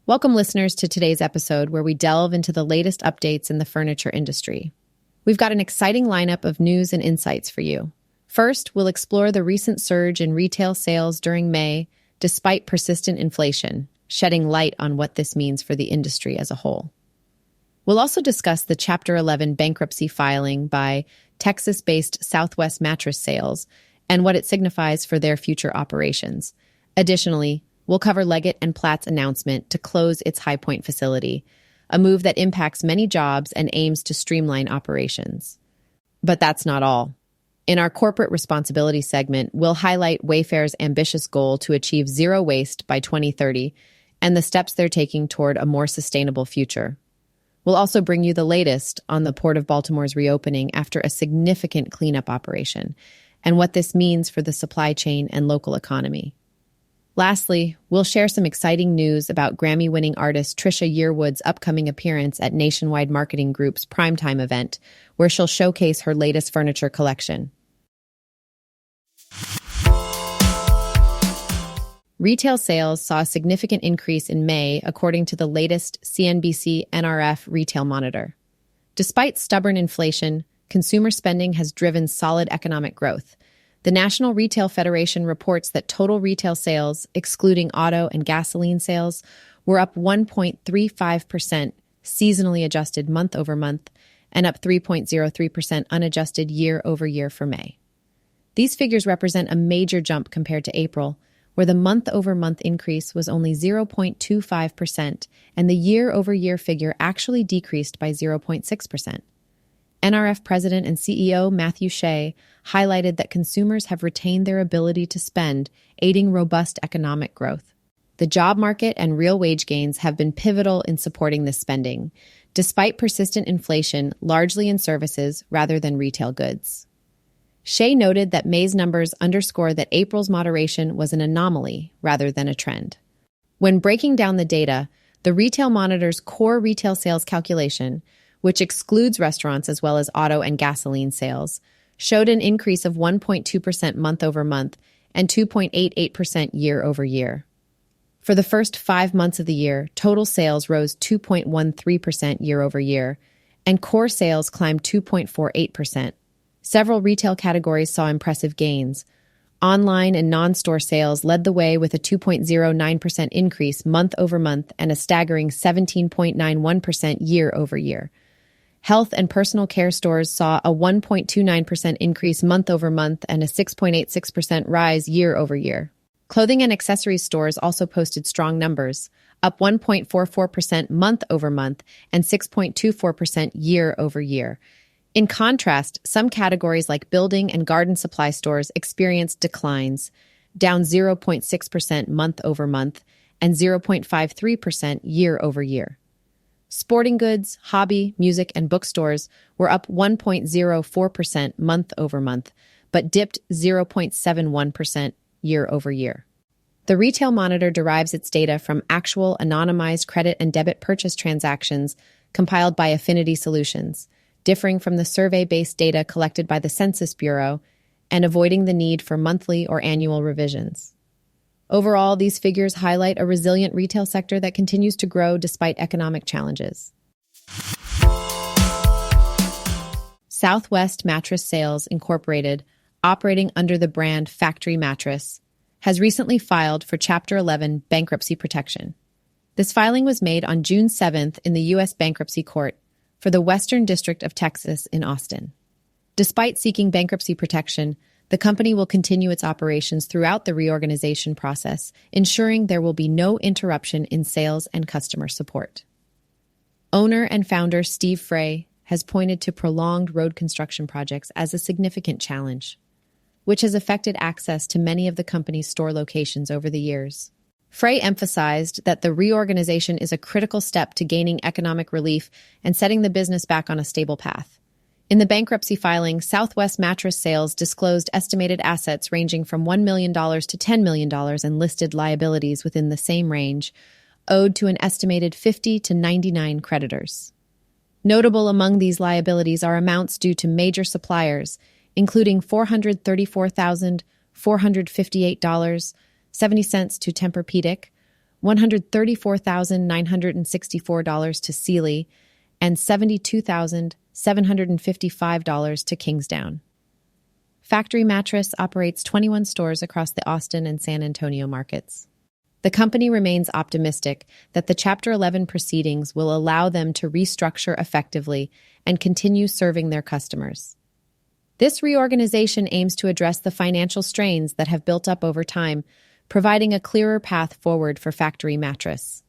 Welcome, listeners, to today's episode where we delve into the latest updates in the furniture industry. We've got an exciting lineup of news and insights for you. First, we'll explore the recent surge in retail sales during May, despite persistent inflation, shedding light on what this means for the industry as a whole. We'll also discuss the Chapter 11 bankruptcy filing by Texas-based Southwest Mattress Sales and what it signifies for their future operations. Additionally, we'll cover Leggett and Platt's announcement to close its High Point facility, a move that impacts many jobs and aims to streamline operations. But that's not all. In our corporate responsibility segment, we'll highlight Wayfair's ambitious goal to achieve zero waste by 2030 and the steps they're taking toward a more sustainable future. We'll also bring you the latest on the Port of Baltimore's reopening after a significant cleanup operation and what this means for the supply chain and local economy. Lastly, we'll share some exciting news about Grammy-winning artist Trisha Yearwood's upcoming appearance at Nationwide Marketing Group's Primetime event, where she'll showcase her latest furniture collection. Retail sales saw a significant increase in May, according to the latest CNBC NRF Retail Monitor. Despite stubborn inflation, consumer spending has driven solid economic growth. The National Retail Federation reports that total retail sales, excluding auto and gasoline sales, were up 1.35% seasonally adjusted month over month and up 3.03% unadjusted year over year for May. These figures represent a major jump compared to April, where the month-over-month increase was only 0.25% and the year-over-year figure actually decreased by 0.6%. NRF President and CEO Matthew Shea highlighted that consumers have retained their ability to spend, aiding robust economic growth. The job market and real wage gains have been pivotal in supporting this spending, despite persistent inflation largely in services rather than retail goods. Shea noted that May's numbers underscore that April's moderation was an anomaly rather than a trend. When breaking down the data, the Retail Monitor's core retail sales calculation, which excludes restaurants as well as auto and gasoline sales, showed an increase of 1.2% month over month and 2.88% year over year. For the first 5 months of the year, total sales rose 2.13% year over year, and core sales climbed 2.48%. Several retail categories saw impressive gains. Online and non-store sales led the way with a 2.09% increase month over month and a staggering 17.91% year over year. Health and personal care stores saw a 1.29% increase month over month and a 6.86% rise year over year. Clothing and accessories stores also posted strong numbers, up 1.44% month over month and 6.24% year over year. In contrast, some categories like building and garden supply stores experienced declines, down 0.6% month over month and 0.53% year over year. Sporting goods, hobby, music, and bookstores were up 1.04% month over month, but dipped 0.71% year over year. The Retail Monitor derives its data from actual anonymized credit and debit purchase transactions compiled by Affinity Solutions, differing from the survey-based data collected by the Census Bureau and avoiding the need for monthly or annual revisions. Overall, these figures highlight a resilient retail sector that continues to grow despite economic challenges. Southwest Mattress Sales Incorporated, operating under the brand Factory Mattress, has recently filed for Chapter 11 bankruptcy protection. This filing was made on June 7th in the U.S. Bankruptcy Court for the Western District of Texas in Austin. Despite seeking bankruptcy protection, the company will continue its operations throughout the reorganization process, ensuring there will be no interruption in sales and customer support. Owner and founder Steve Frey has pointed to prolonged road construction projects as a significant challenge, which has affected access to many of the company's store locations over the years. Frey emphasized that the reorganization is a critical step to gaining economic relief and setting the business back on a stable path. In the bankruptcy filing, Southwest Mattress Sales disclosed estimated assets ranging from $1 million to $10 million and listed liabilities within the same range, owed to an estimated 50 to 99 creditors. Notable among these liabilities are amounts due to major suppliers, including $434,458.70 to Tempur-Pedic, $134,964 to Sealy, and $72,755 to Kingsdown. Factory Mattress operates 21 stores across the Austin and San Antonio markets. The company remains optimistic that the Chapter 11 proceedings will allow them to restructure effectively and continue serving their customers. This reorganization aims to address the financial strains that have built up over time, providing a clearer path forward for Factory Mattress.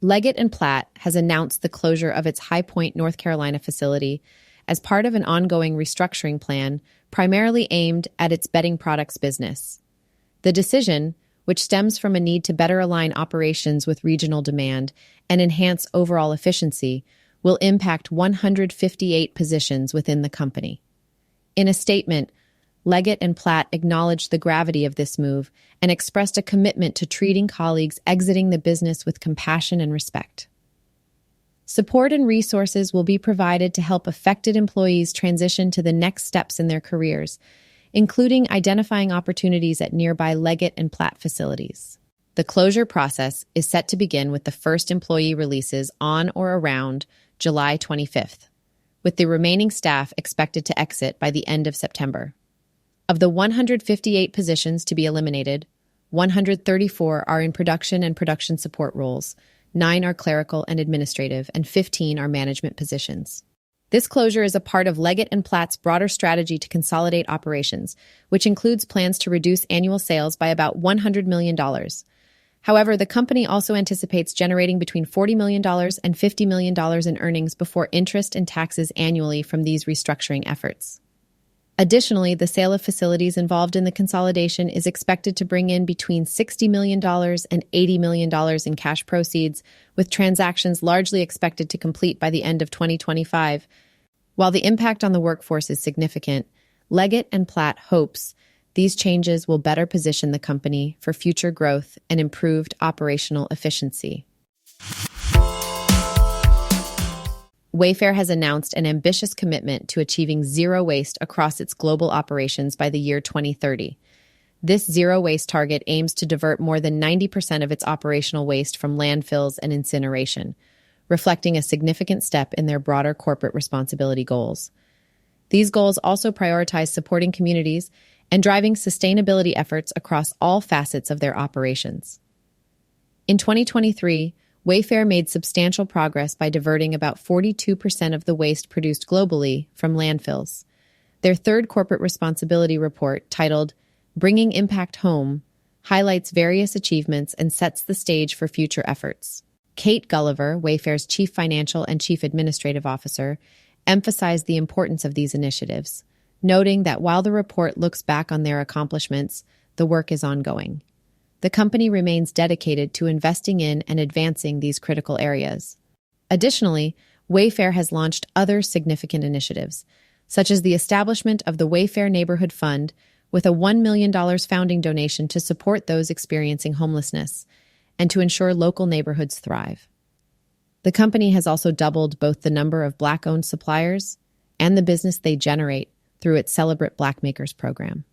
Leggett and Platt has announced the closure of its High Point, North Carolina facility as part of an ongoing restructuring plan primarily aimed at its bedding products business. The decision, which stems from a need to better align operations with regional demand and enhance overall efficiency, will impact 158 positions within the company. In a statement, Leggett and Platt acknowledged the gravity of this move and expressed a commitment to treating colleagues exiting the business with compassion and respect. Support and resources will be provided to help affected employees transition to the next steps in their careers, including identifying opportunities at nearby Leggett and Platt facilities. The closure process is set to begin with the first employee releases on or around July 25th, with the remaining staff expected to exit by the end of September. Of the 158 positions to be eliminated, 134 are in production and production support roles, 9 are clerical and administrative, and 15 are management positions. This closure is a part of Leggett and Platt's broader strategy to consolidate operations, which includes plans to reduce annual sales by about $100 million. However, the company also anticipates generating between $40 million and $50 million in earnings before interest and taxes annually from these restructuring efforts. Additionally, the sale of facilities involved in the consolidation is expected to bring in between $60 million and $80 million in cash proceeds, with transactions largely expected to complete by the end of 2025. While the impact on the workforce is significant, Leggett and Platt hopes these changes will better position the company for future growth and improved operational efficiency. Wayfair has announced an ambitious commitment to achieving zero waste across its global operations by the year 2030. This zero waste target aims to divert more than 90% of its operational waste from landfills and incineration, reflecting a significant step in their broader corporate responsibility goals. These goals also prioritize supporting communities and driving sustainability efforts across all facets of their operations. In 2023, Wayfair made substantial progress by diverting about 42% of the waste produced globally from landfills. Their third corporate responsibility report, titled Bringing Impact Home, highlights various achievements and sets the stage for future efforts. Kate Gulliver, Wayfair's Chief Financial and Chief Administrative Officer, emphasized the importance of these initiatives, noting that while the report looks back on their accomplishments, the work is ongoing. The company remains dedicated to investing in and advancing these critical areas. Additionally, Wayfair has launched other significant initiatives, such as the establishment of the Wayfair Neighborhood Fund, with a $1 million founding donation to support those experiencing homelessness and to ensure local neighborhoods thrive. The company has also doubled both the number of Black-owned suppliers and the business they generate through its Celebrate Blackmakers program.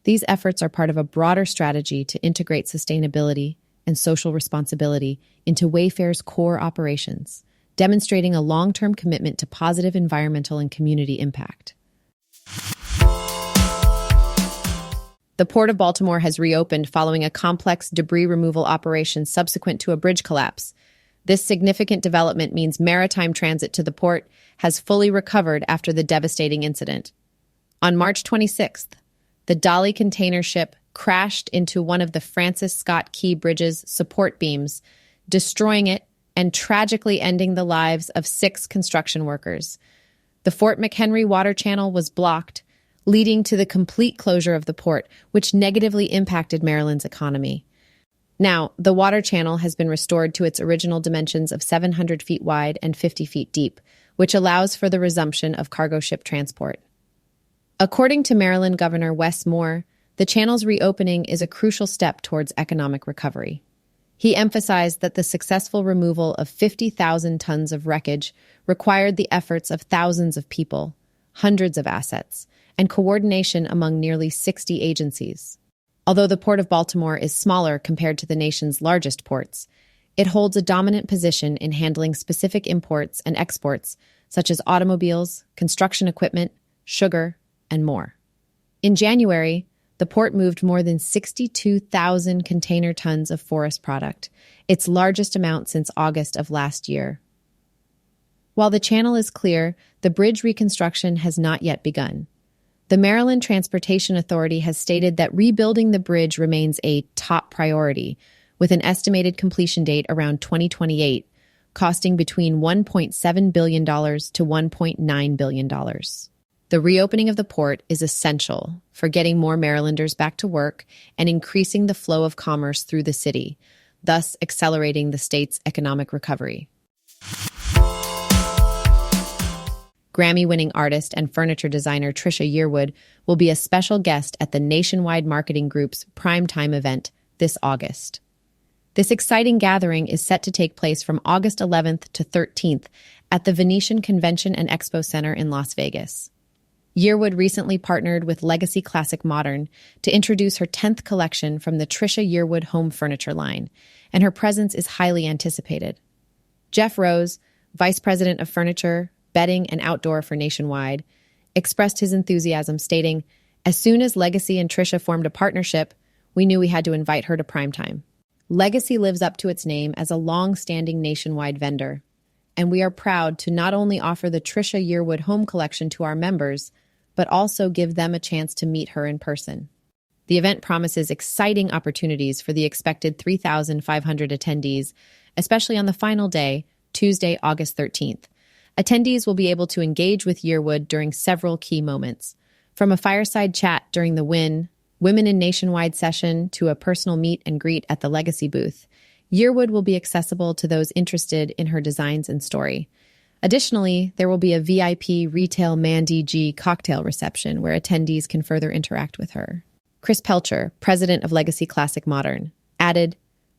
These efforts are part of a broader strategy to integrate sustainability and social responsibility into Wayfair's core operations, demonstrating a long-term commitment to positive environmental and community impact. The Port of Baltimore has reopened following a complex debris removal operation subsequent to a bridge collapse. This significant development means maritime transit to the port has fully recovered after the devastating incident. On March 26th, the Dolly container ship crashed into one of the Francis Scott Key Bridge's support beams, destroying it and tragically ending the lives of 6 construction workers. The Fort McHenry water channel was blocked, leading to the complete closure of the port, which negatively impacted Maryland's economy. Now, the water channel has been restored to its original dimensions of 700 feet wide and 50 feet deep, which allows for the resumption of cargo ship transport. According to Maryland Governor Wes Moore, the channel's reopening is a crucial step towards economic recovery. He emphasized that the successful removal of 50,000 tons of wreckage required the efforts of thousands of people, hundreds of assets, and coordination among nearly 60 agencies. Although the Port of Baltimore is smaller compared to the nation's largest ports, it holds a dominant position in handling specific imports and exports, such as automobiles, construction equipment, sugar, and more. In January, the port moved more than 62,000 container tons of forest product, its largest amount since August of last year. While the channel is clear, the bridge reconstruction has not yet begun. The Maryland Transportation Authority has stated that rebuilding the bridge remains a top priority, with an estimated completion date around 2028, costing between $1.7 billion to $1.9 billion. The reopening of the port is essential for getting more Marylanders back to work and increasing the flow of commerce through the city, thus accelerating the state's economic recovery. Grammy-winning artist and furniture designer Trisha Yearwood will be a special guest at the Nationwide Marketing Group's Primetime event this August. This exciting gathering is set to take place from August 11th to 13th at the Venetian Convention and Expo Center in Las Vegas. Yearwood recently partnered with Legacy Classic Modern to introduce her 10th collection from the Trisha Yearwood home furniture line, and her presence is highly anticipated. Jeff Rose, Vice President of Furniture, Bedding, and Outdoor for Nationwide, expressed his enthusiasm, stating, "As soon as Legacy and Trisha formed a partnership, we knew we had to invite her to Primetime. Legacy lives up to its name as a long-standing nationwide vendor, and we are proud to not only offer the Trisha Yearwood home collection to our members, but also give them a chance to meet her in person." The event promises exciting opportunities for the expected 3,500 attendees, especially on the final day, Tuesday, August 13th. Attendees will be able to engage with Yearwood during several key moments, from a fireside chat during the Women in Nationwide session to a personal meet and greet at the Legacy booth. Yearwood will be accessible to those interested in her designs and story. Additionally, there will be a VIP retail Mandy G cocktail reception where attendees can further interact with her. Chris Pelcher, president of Legacy Classic Modern, added,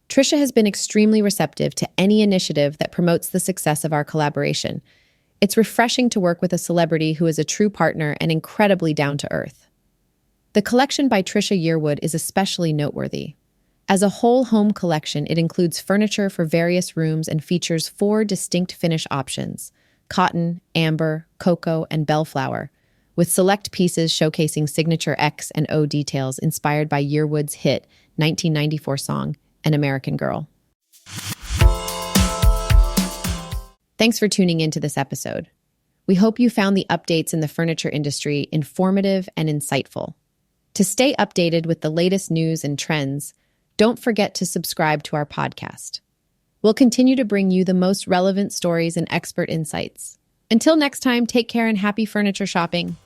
"Trisha has been extremely receptive to any initiative that promotes the success of our collaboration. It's refreshing to work with a celebrity who is a true partner and incredibly down to earth." The collection by Trisha Yearwood is especially noteworthy. As a whole home collection, it includes furniture for various rooms and features 4 distinct finish options: cotton, amber, cocoa, and bellflower, with select pieces showcasing signature X and O details inspired by Yearwood's hit 1994 song, An American Girl. Thanks for tuning into this episode. We hope you found the updates in the furniture industry informative and insightful. To stay updated with the latest news and trends, don't forget to subscribe to our podcast. We'll continue to bring you the most relevant stories and expert insights. Until next time, take care and happy furniture shopping.